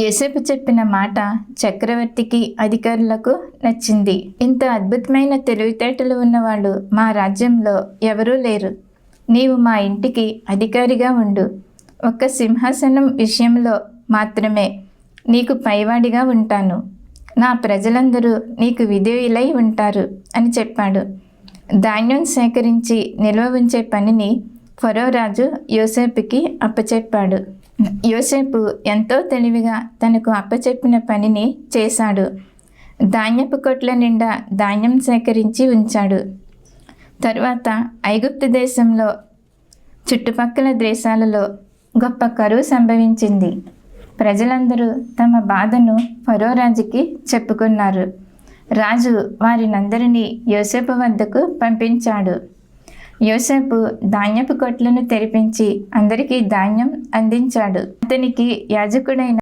యోసేపు చెప్పిన మాట చక్రవర్తికి అధికారులకు నచ్చింది. ఇంత అద్భుతమైన తెలివితేటలు ఉన్నవాళ్ళు మా రాజ్యంలో ఎవరూ లేరు. నీవు మా ఇంటికి అధికారిగా ఉండు. ఒక్క సింహాసనం విషయంలో మాత్రమే నీకు పైవాడిగా ఉంటాను. నా ప్రజలందరూ నీకు విధేయులై ఉంటారు అని చెప్పాడు. ధాన్యం సేకరించి నిల్వ ఉంచే పనిని ఫరో రాజు యోసేపుకి అప్పచెప్పాడు. యోసేపు ఎంతో తెలివిగా తనకు అప్పచెప్పిన పనిని చేశాడు. ధాన్యపు కొట్ల నిండా ధాన్యం సేకరించి ఉంచాడు. తరువాత ఐగుప్తు దేశంలో చుట్టుపక్కల దేశాలలో గొప్ప కరువు సంభవించింది. ప్రజలందరూ తమ బాధను ఫరో రాజుకి చెప్పుకున్నారు. రాజు వారినందరినీ యోసేపు వద్దకు పంపించాడు. యోసేపు ధాన్యపు కొట్లను తెరిపించి అందరికీ ధాన్యం అందించాడు. అతనికి యాజకుడైన